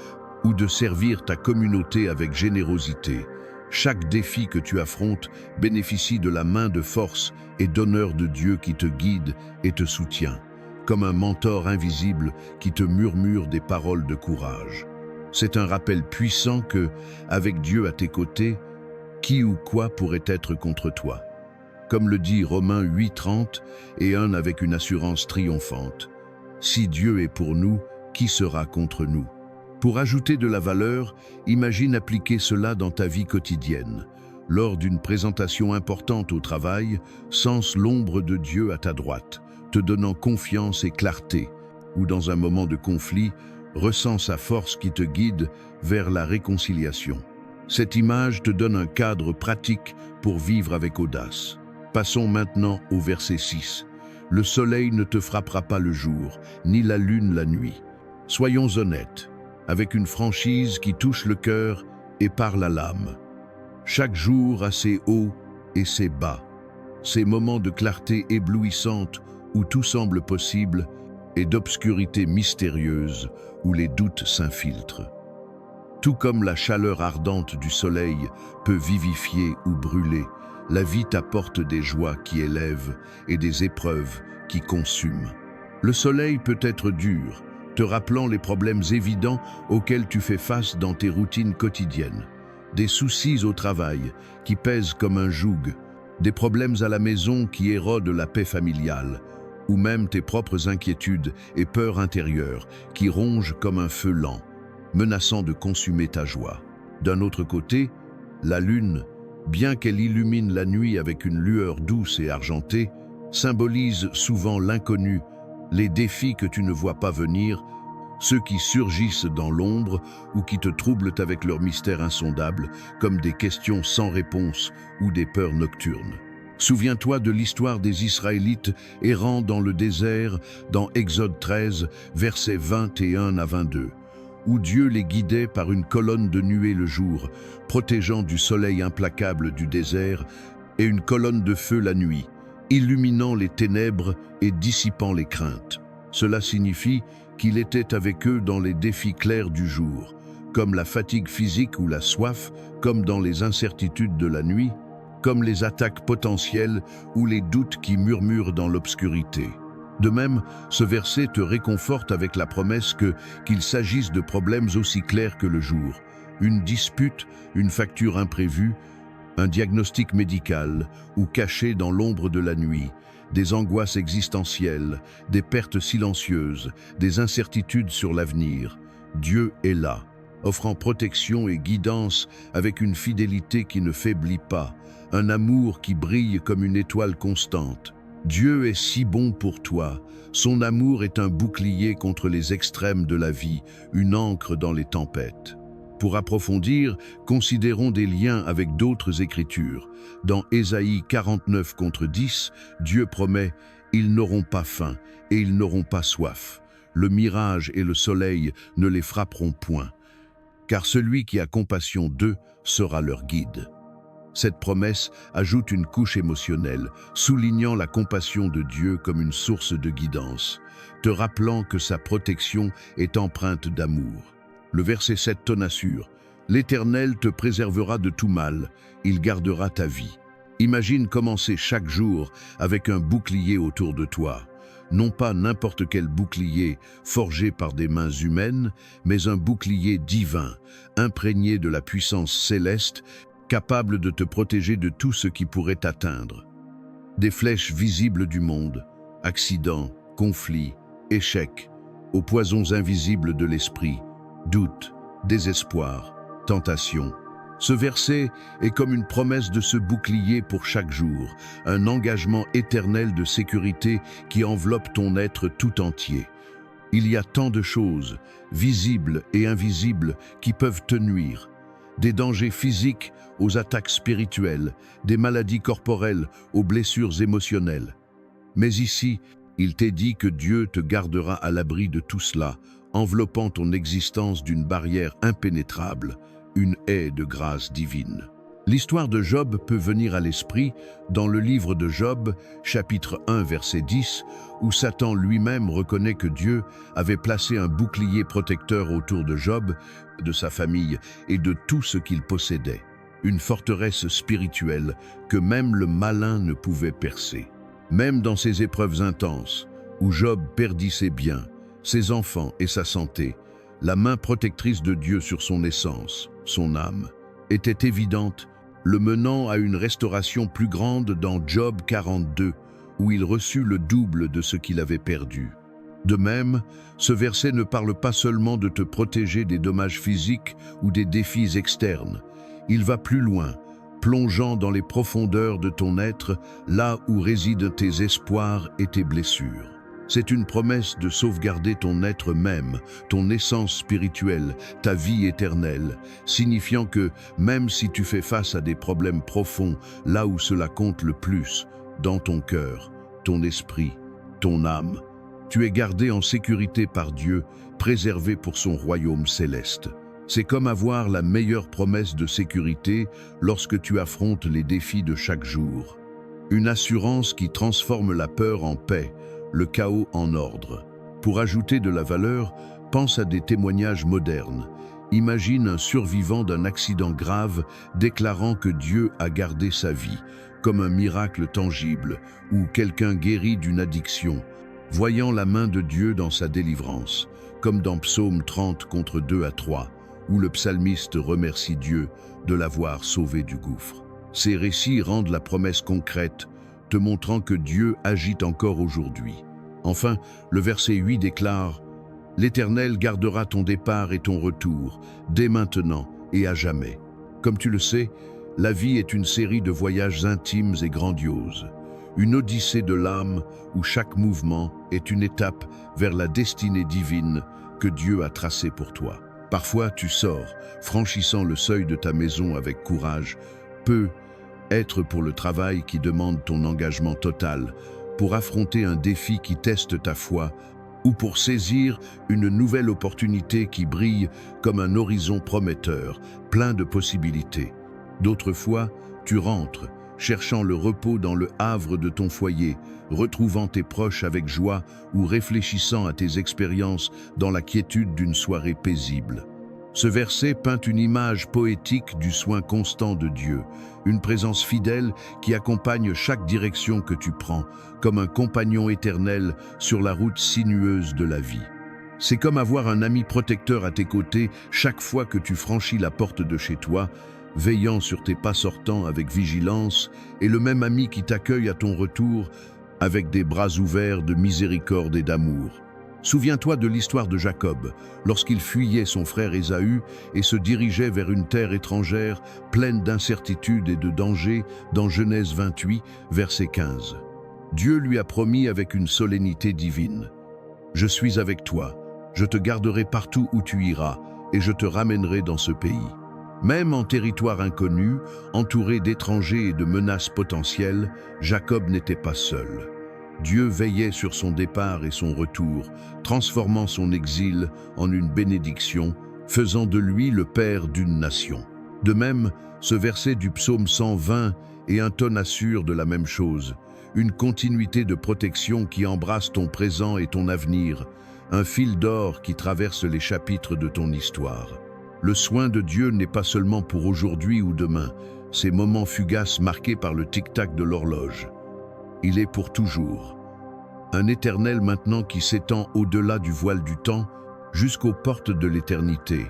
ou de servir ta communauté avec générosité. Chaque défi que tu affrontes bénéficie de la main de force et d'honneur de Dieu qui te guide et te soutient, comme un mentor invisible qui te murmure des paroles de courage. C'est un rappel puissant que, avec Dieu à tes côtés, Qui ou quoi pourrait être contre toi? Comme le dit Romains 8:30 et 1 avec une assurance triomphante. Si Dieu est pour nous, qui sera contre nous? Pour ajouter de la valeur, imagine appliquer cela dans ta vie quotidienne. Lors d'une présentation importante au travail, sens l'ombre de Dieu à ta droite, te donnant confiance et clarté, ou dans un moment de conflit, ressens sa force qui te guide vers la réconciliation. Cette image te donne un cadre pratique pour vivre avec audace. Passons maintenant au verset 6. Le soleil ne te frappera pas le jour, ni la lune la nuit. Soyons honnêtes, avec une franchise qui touche le cœur et parle à l'âme. Chaque jour a ses hauts et ses bas, ses moments de clarté éblouissante où tout semble possible et d'obscurité mystérieuse où les doutes s'infiltrent. Tout comme la chaleur ardente du soleil peut vivifier ou brûler, la vie t'apporte des joies qui élèvent et des épreuves qui consument. Le soleil peut être dur, te rappelant les problèmes évidents auxquels tu fais face dans tes routines quotidiennes. Des soucis au travail qui pèsent comme un joug, des problèmes à la maison qui érodent la paix familiale, ou même tes propres inquiétudes et peurs intérieures qui rongent comme un feu lent, menaçant de consumer ta joie. D'un autre côté, la lune, bien qu'elle illumine la nuit avec une lueur douce et argentée, symbolise souvent l'inconnu, les défis que tu ne vois pas venir, ceux qui surgissent dans l'ombre ou qui te troublent avec leur mystère insondable, comme des questions sans réponse ou des peurs nocturnes. Souviens-toi de l'histoire des Israélites errant dans le désert dans Exode 13, versets 21 à 22. Où Dieu les guidait par une colonne de nuée le jour, protégeant du soleil implacable du désert, et une colonne de feu la nuit, illuminant les ténèbres et dissipant les craintes. Cela signifie qu'il était avec eux dans les défis clairs du jour, comme la fatigue physique ou la soif, comme dans les incertitudes de la nuit, comme les attaques potentielles ou les doutes qui murmurent dans l'obscurité. De même, ce verset te réconforte avec la promesse qu'il s'agisse de problèmes aussi clairs que le jour, une dispute, une facture imprévue, un diagnostic médical ou caché dans l'ombre de la nuit, des angoisses existentielles, des pertes silencieuses, des incertitudes sur l'avenir. Dieu est là, offrant protection et guidance avec une fidélité qui ne faiblit pas, un amour qui brille comme une étoile constante. Dieu est si bon pour toi, son amour est un bouclier contre les extrêmes de la vie, une ancre dans les tempêtes. Pour approfondir, considérons des liens avec d'autres écritures. Dans Ésaïe 49 contre 10, Dieu promet « Ils n'auront pas faim et ils n'auront pas soif. Le mirage et le soleil ne les frapperont point, car celui qui a compassion d'eux sera leur guide. » Cette promesse ajoute une couche émotionnelle, soulignant la compassion de Dieu comme une source de guidance, te rappelant que sa protection est empreinte d'amour. Le verset 7 t'en assure, « L'Éternel te préservera de tout mal, il gardera ta vie. » Imagine commencer chaque jour avec un bouclier autour de toi. Non pas n'importe quel bouclier forgé par des mains humaines, mais un bouclier divin, imprégné de la puissance céleste, capable de te protéger de tout ce qui pourrait t'atteindre. Des flèches visibles du monde, accidents, conflits, échecs, aux poisons invisibles de l'esprit, doute, désespoir, tentation. Ce verset est comme une promesse de ce bouclier pour chaque jour, un engagement éternel de sécurité qui enveloppe ton être tout entier. Il y a tant de choses, visibles et invisibles, qui peuvent te nuire. Des dangers physiques aux attaques spirituelles, des maladies corporelles aux blessures émotionnelles. Mais ici, il t'est dit que Dieu te gardera à l'abri de tout cela, enveloppant ton existence d'une barrière impénétrable, une haie de grâce divine. L'histoire de Job peut venir à l'esprit dans le livre de Job, chapitre 1, verset 10, où Satan lui-même reconnaît que Dieu avait placé un bouclier protecteur autour de Job, de sa famille et de tout ce qu'il possédait. Une forteresse spirituelle que même le malin ne pouvait percer. Même dans ces épreuves intenses, où Job perdit ses biens, ses enfants et sa santé, la main protectrice de Dieu sur son essence, son âme, était évidente. le menant à une restauration plus grande dans Job 42, où il reçut le double de ce qu'il avait perdu. De même, ce verset ne parle pas seulement de te protéger des dommages physiques ou des défis externes. Il va plus loin, plongeant dans les profondeurs de ton être, là où résident tes espoirs et tes blessures. C'est une promesse de sauvegarder ton être même, ton essence spirituelle, ta vie éternelle, signifiant que, même si tu fais face à des problèmes profonds, là où cela compte le plus, dans ton cœur, ton esprit, ton âme, tu es gardé en sécurité par Dieu, préservé pour son royaume céleste. C'est comme avoir la meilleure promesse de sécurité lorsque tu affrontes les défis de chaque jour. Une assurance qui transforme la peur en paix, le chaos en ordre. Pour ajouter de la valeur, pense à des témoignages modernes. Imagine un survivant d'un accident grave déclarant que Dieu a gardé sa vie, comme un miracle tangible, ou quelqu'un guéri d'une addiction, voyant la main de Dieu dans sa délivrance, comme dans Psaume 30 contre 2 à 3, où le psalmiste remercie Dieu de l'avoir sauvé du gouffre. Ces récits rendent la promesse concrète, te montrant que Dieu agit encore aujourd'hui. Enfin, le verset 8 déclare « L'Éternel gardera ton départ et ton retour, dès maintenant et à jamais. » Comme tu le sais, la vie est une série de voyages intimes et grandioses. Une odyssée de l'âme où chaque mouvement est une étape vers la destinée divine que Dieu a tracée pour toi. Parfois, tu sors, franchissant le seuil de ta maison avec courage, peut être pour le travail qui demande ton engagement total, pour affronter un défi qui teste ta foi, ou pour saisir une nouvelle opportunité qui brille comme un horizon prometteur, plein de possibilités. D'autres fois, tu rentres, cherchant le repos dans le havre de ton foyer, retrouvant tes proches avec joie ou réfléchissant à tes expériences dans la quiétude d'une soirée paisible. Ce verset peint une image poétique du soin constant de Dieu, une présence fidèle qui accompagne chaque direction que tu prends, comme un compagnon éternel sur la route sinueuse de la vie. C'est comme avoir un ami protecteur à tes côtés chaque fois que tu franchis la porte de chez toi, veillant sur tes pas sortants avec vigilance, et le même ami qui t'accueille à ton retour avec des bras ouverts de miséricorde et d'amour. Souviens-toi de l'histoire de Jacob, lorsqu'il fuyait son frère Ésaü et se dirigeait vers une terre étrangère pleine d'incertitudes et de dangers dans Genèse 28, verset 15. Dieu lui a promis avec une solennité divine « Je suis avec toi, je te garderai partout où tu iras, et je te ramènerai dans ce pays. » Même en territoire inconnu, entouré d'étrangers et de menaces potentielles, Jacob n'était pas seul. Dieu veillait sur son départ et son retour, transformant son exil en une bénédiction, faisant de lui le père d'une nation. De même, ce verset du psaume 120 est un ton assure de la même chose, une continuité de protection qui embrasse ton présent et ton avenir, un fil d'or qui traverse les chapitres de ton histoire. Le soin de Dieu n'est pas seulement pour aujourd'hui ou demain, ces moments fugaces marqués par le tic-tac de l'horloge. Il est pour toujours. Un éternel maintenant qui s'étend au-delà du voile du temps jusqu'aux portes de l'éternité.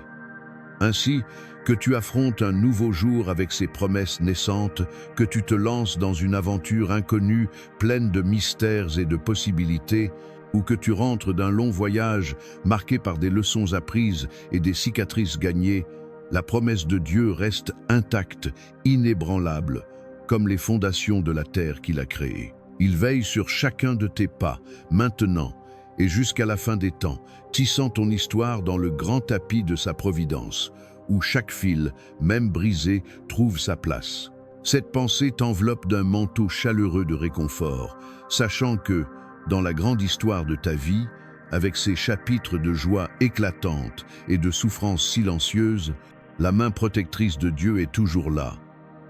Ainsi que tu affrontes un nouveau jour avec ses promesses naissantes, que tu te lances dans une aventure inconnue pleine de mystères et de possibilités, ou que tu rentres d'un long voyage marqué par des leçons apprises et des cicatrices gagnées, la promesse de Dieu reste intacte, inébranlable, comme les fondations de la terre qu'il a créée. Il veille sur chacun de tes pas, maintenant et jusqu'à la fin des temps, tissant ton histoire dans le grand tapis de sa providence, où chaque fil, même brisé, trouve sa place. Cette pensée t'enveloppe d'un manteau chaleureux de réconfort, sachant que, dans la grande histoire de ta vie, avec ses chapitres de joie éclatante et de souffrance silencieuse, la main protectrice de Dieu est toujours là,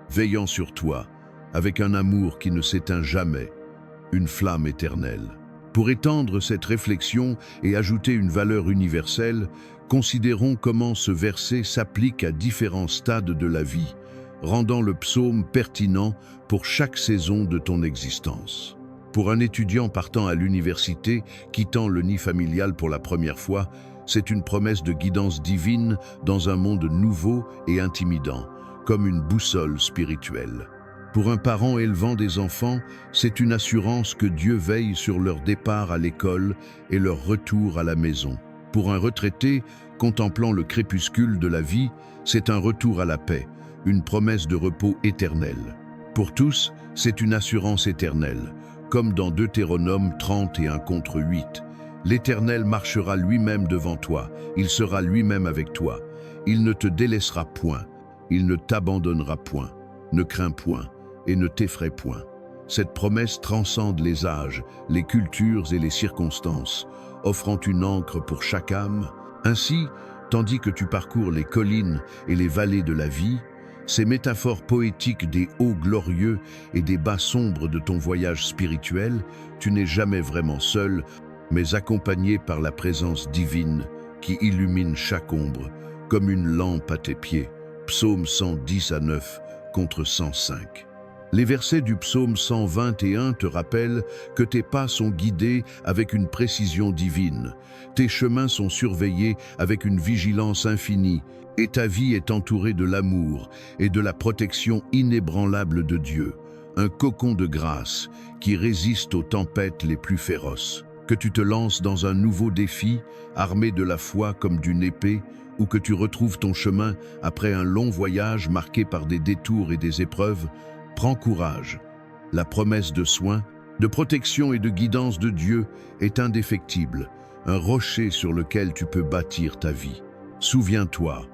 veillant sur toi, avec un amour qui ne s'éteint jamais, une flamme éternelle. Pour étendre cette réflexion et ajouter une valeur universelle, considérons comment ce verset s'applique à différents stades de la vie, rendant le psaume pertinent pour chaque saison de ton existence. Pour un étudiant partant à l'université, quittant le nid familial pour la première fois, c'est une promesse de guidance divine dans un monde nouveau et intimidant, comme une boussole spirituelle. Pour un parent élevant des enfants, c'est une assurance que Dieu veille sur leur départ à l'école et leur retour à la maison. Pour un retraité, contemplant le crépuscule de la vie, c'est un retour à la paix, une promesse de repos éternel. Pour tous, c'est une assurance éternelle, comme dans Deutéronome 31 contre 8. L'Éternel marchera lui-même devant toi, il sera lui-même avec toi. Il ne te délaissera point, il ne t'abandonnera point. Ne crains point et ne t'effraie point. Cette promesse transcende les âges, les cultures et les circonstances, offrant une ancre pour chaque âme. Ainsi, tandis que tu parcours les collines et les vallées de la vie, ces métaphores poétiques des hauts glorieux et des bas sombres de ton voyage spirituel, tu n'es jamais vraiment seul, mais accompagné par la présence divine qui illumine chaque ombre, comme une lampe à tes pieds. Psaume 110 à 9 contre 105. Les versets du psaume 121 te rappellent que tes pas sont guidés avec une précision divine, tes chemins sont surveillés avec une vigilance infinie, et ta vie est entourée de l'amour et de la protection inébranlable de Dieu, un cocon de grâce qui résiste aux tempêtes les plus féroces. Que tu te lances dans un nouveau défi, armé de la foi comme d'une épée, ou que tu retrouves ton chemin après un long voyage marqué par des détours et des épreuves, prends courage. La promesse de soins, de protection et de guidance de Dieu est indéfectible, un rocher sur lequel tu peux bâtir ta vie. Souviens-toi,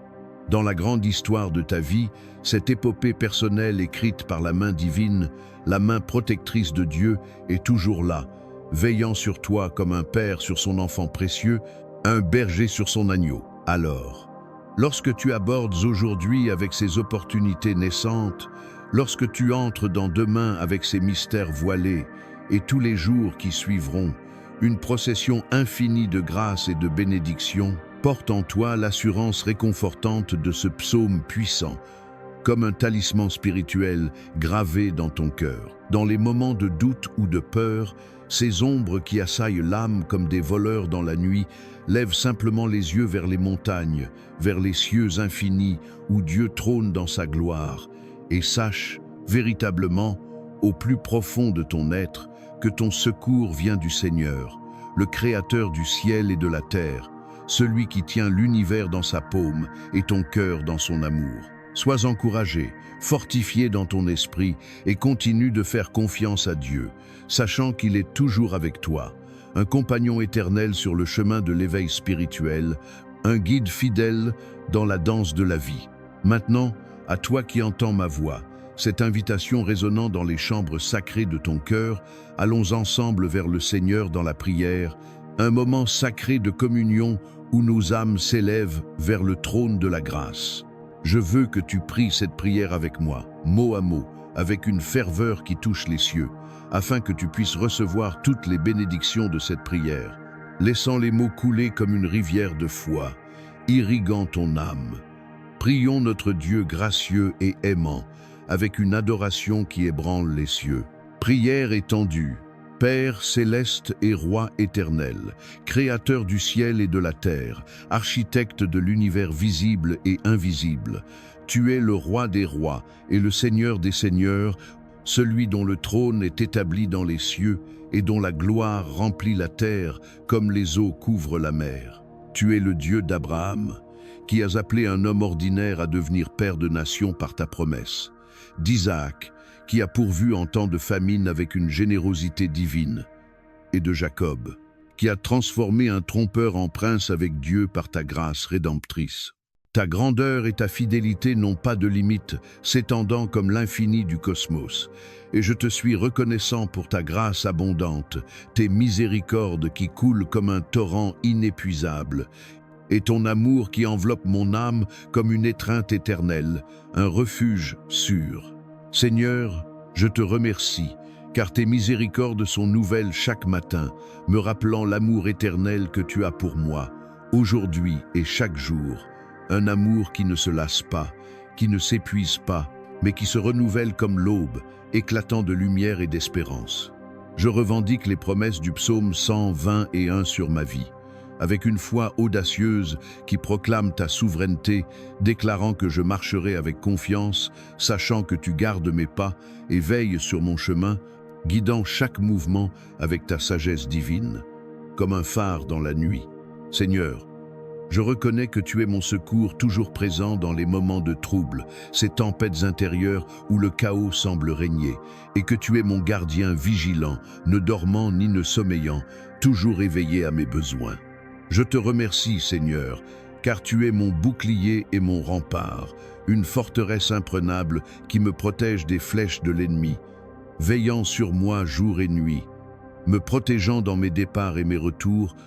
dans la grande histoire de ta vie, cette épopée personnelle écrite par la main divine, la main protectrice de Dieu est toujours là, veillant sur toi comme un père sur son enfant précieux, un berger sur son agneau. Alors, lorsque tu abordes aujourd'hui avec ces opportunités naissantes, lorsque tu entres dans demain avec ces mystères voilés et tous les jours qui suivront, une procession infinie de grâce et de bénédiction, porte en toi l'assurance réconfortante de ce psaume puissant, comme un talisman spirituel gravé dans ton cœur. Dans les moments de doute ou de peur, ces ombres qui assaillent l'âme comme des voleurs dans la nuit, lève simplement les yeux vers les montagnes, vers les cieux infinis où Dieu trône dans sa gloire, et sache véritablement, au plus profond de ton être, que ton secours vient du Seigneur, le Créateur du ciel et de la terre, celui qui tient l'univers dans sa paume et ton cœur dans son amour. Sois encouragé, fortifié dans ton esprit et continue de faire confiance à Dieu, sachant qu'il est toujours avec toi, un compagnon éternel sur le chemin de l'éveil spirituel, un guide fidèle dans la danse de la vie. Maintenant, à toi qui entends ma voix, cette invitation résonnant dans les chambres sacrées de ton cœur, allons ensemble vers le Seigneur dans la prière, un moment sacré de communion où nos âmes s'élèvent vers le trône de la grâce. Je veux que tu pries cette prière avec moi, mot à mot, avec une ferveur qui touche les cieux, afin que tu puisses recevoir toutes les bénédictions de cette prière, laissant les mots couler comme une rivière de foi, irriguant ton âme. Prions notre Dieu gracieux et aimant, avec une adoration qui ébranle les cieux. Prière étendue. Père céleste et Roi éternel, Créateur du ciel et de la terre, architecte de l'univers visible et invisible, tu es le Roi des rois et le Seigneur des seigneurs, celui dont le trône est établi dans les cieux et dont la gloire remplit la terre comme les eaux couvrent la mer. Tu es le Dieu d'Abraham, qui as appelé un homme ordinaire à devenir père de nations par ta promesse, d'Isaac, qui a pourvu en temps de famine avec une générosité divine, et de Jacob, qui a transformé un trompeur en prince avec Dieu par ta grâce rédemptrice. Ta grandeur et ta fidélité n'ont pas de limite, s'étendant comme l'infini du cosmos, et je te suis reconnaissant pour ta grâce abondante, tes miséricordes qui coulent comme un torrent inépuisable, et ton amour qui enveloppe mon âme comme une étreinte éternelle, un refuge sûr. Seigneur, je te remercie, car tes miséricordes sont nouvelles chaque matin, me rappelant l'amour éternel que tu as pour moi, aujourd'hui et chaque jour, un amour qui ne se lasse pas, qui ne s'épuise pas, mais qui se renouvelle comme l'aube, éclatant de lumière et d'espérance. Je revendique les promesses du psaume 121 sur ma vie. avec une foi audacieuse qui proclame ta souveraineté, déclarant que je marcherai avec confiance, sachant que tu gardes mes pas et veilles sur mon chemin, guidant chaque mouvement avec ta sagesse divine, comme un phare dans la nuit. Seigneur, je reconnais que tu es mon secours toujours présent dans les moments de trouble, ces tempêtes intérieures où le chaos semble régner, et que tu es mon gardien vigilant, ne dormant ni ne sommeillant, toujours éveillé à mes besoins. Je te remercie, Seigneur, car tu es mon bouclier et mon rempart, une forteresse imprenable qui me protège des flèches de l'ennemi, veillant sur moi jour et nuit, me protégeant dans mes départs et mes retours,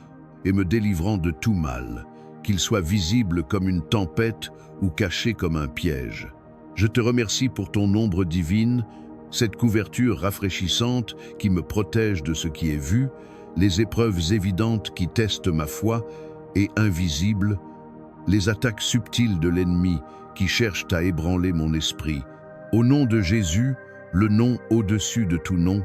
et me délivrant de tout mal, qu'il soit visible comme une tempête ou caché comme un piège. Je te remercie pour ton ombre divine, cette couverture rafraîchissante qui me protège de ce qui est vu, les épreuves évidentes qui testent ma foi, et invisibles, les attaques subtiles de l'ennemi qui cherchent à ébranler mon esprit. Au nom de Jésus, le nom au-dessus de tout nom,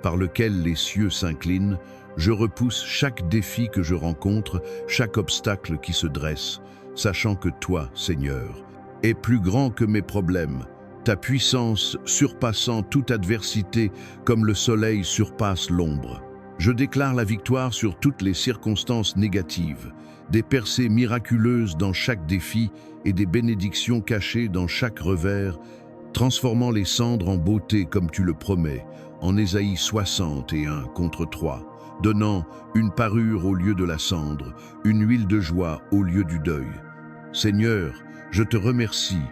par lequel les cieux s'inclinent, je repousse chaque défi que je rencontre, chaque obstacle qui se dresse, sachant que toi, Seigneur, es plus grand que mes problèmes, ta puissance surpassant toute adversité comme le soleil surpasse l'ombre. Je déclare la victoire sur toutes les circonstances négatives, des percées miraculeuses dans chaque défi et des bénédictions cachées dans chaque revers, transformant les cendres en beauté comme tu le promets, en Ésaïe 61 contre 3. Donnant une parure au lieu de la cendre, une huile de joie au lieu du deuil. Seigneur, je te remercie,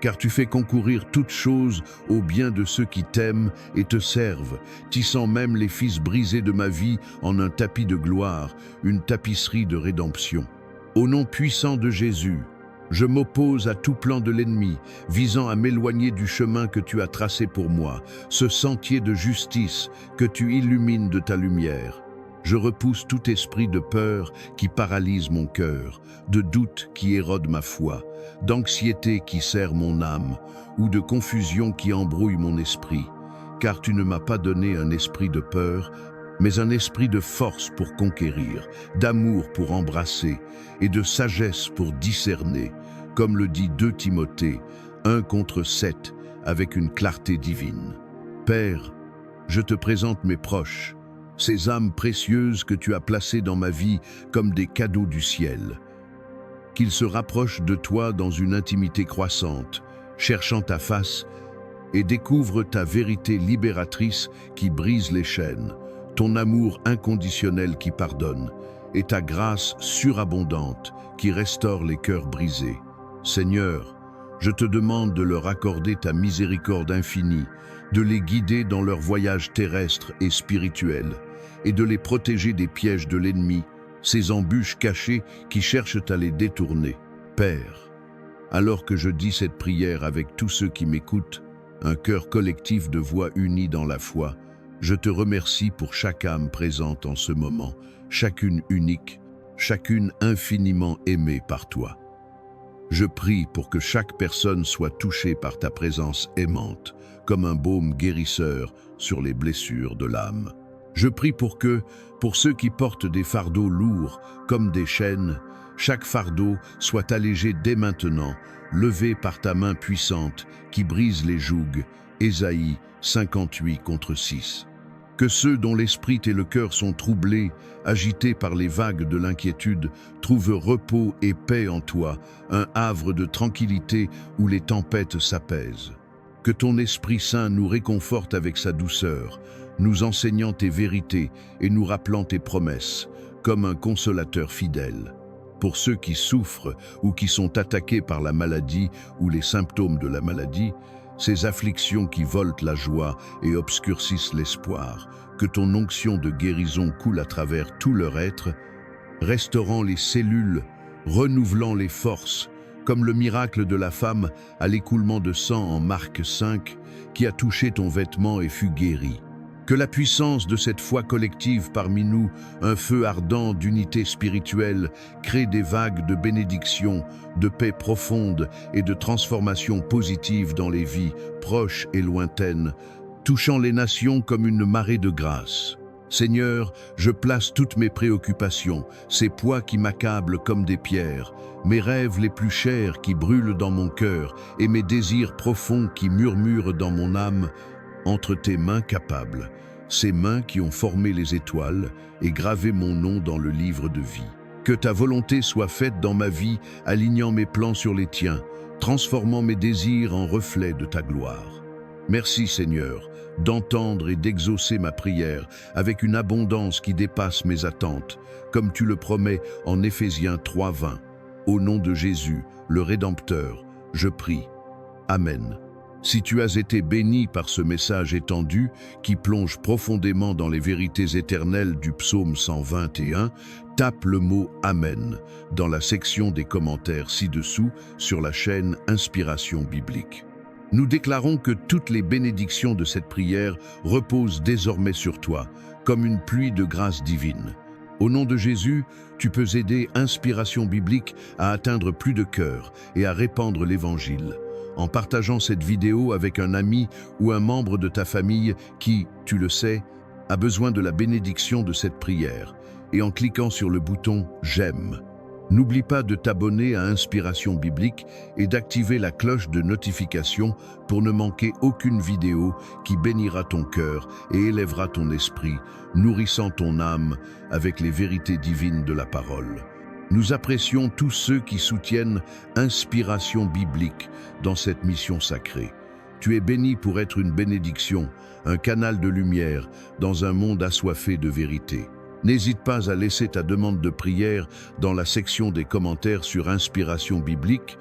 car tu fais concourir toutes choses au bien de ceux qui t'aiment et te servent, tissant même les fils brisés de ma vie en un tapis de gloire, une tapisserie de rédemption. Au nom puissant de Jésus, je m'oppose à tout plan de l'ennemi, visant à m'éloigner du chemin que tu as tracé pour moi, ce sentier de justice que tu illumines de ta lumière. Je repousse tout esprit de peur qui paralyse mon cœur, de doute qui érode ma foi, d'anxiété qui serre mon âme, ou de confusion qui embrouille mon esprit. Car tu ne m'as pas donné un esprit de peur, mais un esprit de force pour conquérir, d'amour pour embrasser et de sagesse pour discerner, comme le dit 2 Timothée 1 contre 7, avec une clarté divine. Père, je te présente mes proches, ces âmes précieuses que tu as placées dans ma vie comme des cadeaux du ciel. Qu'ils se rapprochent de toi dans une intimité croissante, cherchant ta face, et découvrent ta vérité libératrice qui brise les chaînes, ton amour inconditionnel qui pardonne, et ta grâce surabondante qui restaure les cœurs brisés. Seigneur, je te demande de leur accorder ta miséricorde infinie, de les guider dans leur voyage terrestre et spirituel, et de les protéger des pièges de l'ennemi, ces embûches cachées qui cherchent à les détourner. Père, alors que je dis cette prière avec tous ceux qui m'écoutent, un cœur collectif de voix unies dans la foi, je te remercie pour chaque âme présente en ce moment, chacune unique, chacune infiniment aimée par toi. Je prie pour que chaque personne soit touchée par ta présence aimante, comme un baume guérisseur sur les blessures de l'âme. Je prie pour que, pour ceux qui portent des fardeaux lourds comme des chaînes, chaque fardeau soit allégé dès maintenant, levé par ta main puissante qui brise les jougs. Ésaïe 58 contre 6. Que ceux dont l'esprit et le cœur sont troublés, agités par les vagues de l'inquiétude, trouvent repos et paix en toi, un havre de tranquillité où les tempêtes s'apaisent. Que ton Esprit Saint nous réconforte avec sa douceur, nous enseignant tes vérités et nous rappelant tes promesses, comme un consolateur fidèle. Pour ceux qui souffrent ou qui sont attaqués par la maladie ou les symptômes de la maladie, ces afflictions qui volent la joie et obscurcissent l'espoir, que ton onction de guérison coule à travers tout leur être, restaurant les cellules, renouvelant les forces, comme le miracle de la femme à l'écoulement de sang en Marc 5, qui a touché ton vêtement et fut guérie. Que la puissance de cette foi collective parmi nous, un feu ardent d'unité spirituelle, crée des vagues de bénédiction, de paix profonde et de transformation positive dans les vies, proches et lointaines, touchant les nations comme une marée de grâce. Seigneur, je place toutes mes préoccupations, ces poids qui m'accablent comme des pierres, mes rêves les plus chers qui brûlent dans mon cœur et mes désirs profonds qui murmurent dans mon âme, entre tes mains capables, ces mains qui ont formé les étoiles et gravé mon nom dans le livre de vie. Que ta volonté soit faite dans ma vie, alignant mes plans sur les tiens, transformant mes désirs en reflets de ta gloire. Merci Seigneur, d'entendre et d'exaucer ma prière avec une abondance qui dépasse mes attentes, comme tu le promets en Éphésiens 3:20. Au nom de Jésus, le Rédempteur, je prie. Amen. Si tu as été béni par ce message étendu qui plonge profondément dans les vérités éternelles du psaume 121, tape le mot « Amen » dans la section des commentaires ci-dessous sur la chaîne Inspiration biblique. Nous déclarons que toutes les bénédictions de cette prière reposent désormais sur toi, comme une pluie de grâce divine. Au nom de Jésus, tu peux aider Inspiration biblique à atteindre plus de cœurs et à répandre l'Évangile, en partageant cette vidéo avec un ami ou un membre de ta famille qui, tu le sais, a besoin de la bénédiction de cette prière, et en cliquant sur le bouton « J'aime ». N'oublie pas de t'abonner à Inspiration biblique et d'activer la cloche de notification pour ne manquer aucune vidéo qui bénira ton cœur et élèvera ton esprit, nourrissant ton âme avec les vérités divines de la parole. Nous apprécions tous ceux qui soutiennent Inspiration biblique dans cette mission sacrée. Tu es béni pour être une bénédiction, un canal de lumière dans un monde assoiffé de vérité. N'hésite pas à laisser ta demande de prière dans la section des commentaires sur Inspiration biblique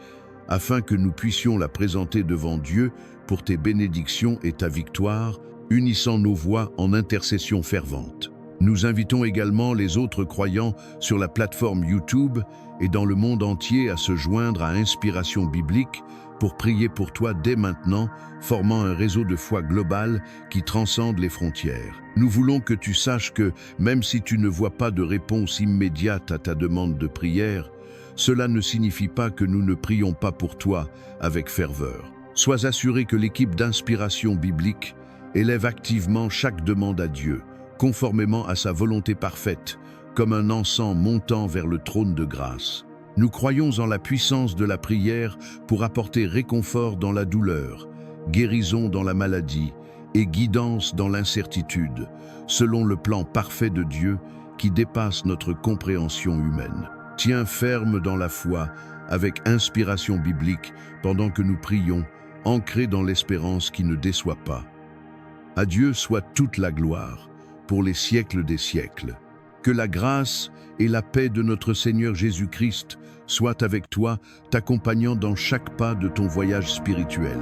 afin que nous puissions la présenter devant Dieu pour tes bénédictions et ta victoire, unissant nos voix en intercession fervente. Nous invitons également les autres croyants sur la plateforme YouTube et dans le monde entier à se joindre à Inspiration biblique pour prier pour toi dès maintenant, formant un réseau de foi global qui transcende les frontières. Nous voulons que tu saches que, même si tu ne vois pas de réponse immédiate à ta demande de prière, cela ne signifie pas que nous ne prions pas pour toi avec ferveur. Sois assuré que l'équipe d'Inspiration biblique élève activement chaque demande à Dieu, conformément à sa volonté parfaite, comme un encens montant vers le trône de grâce. Nous croyons en la puissance de la prière pour apporter réconfort dans la douleur, guérison dans la maladie et guidance dans l'incertitude, selon le plan parfait de Dieu qui dépasse notre compréhension humaine. Tiens ferme dans la foi avec Inspiration biblique pendant que nous prions, ancrés dans l'espérance qui ne déçoit pas. À Dieu soit toute la gloire, pour les siècles des siècles. Que la grâce et la paix de notre Seigneur Jésus-Christ soient avec toi, t'accompagnant dans chaque pas de ton voyage spirituel.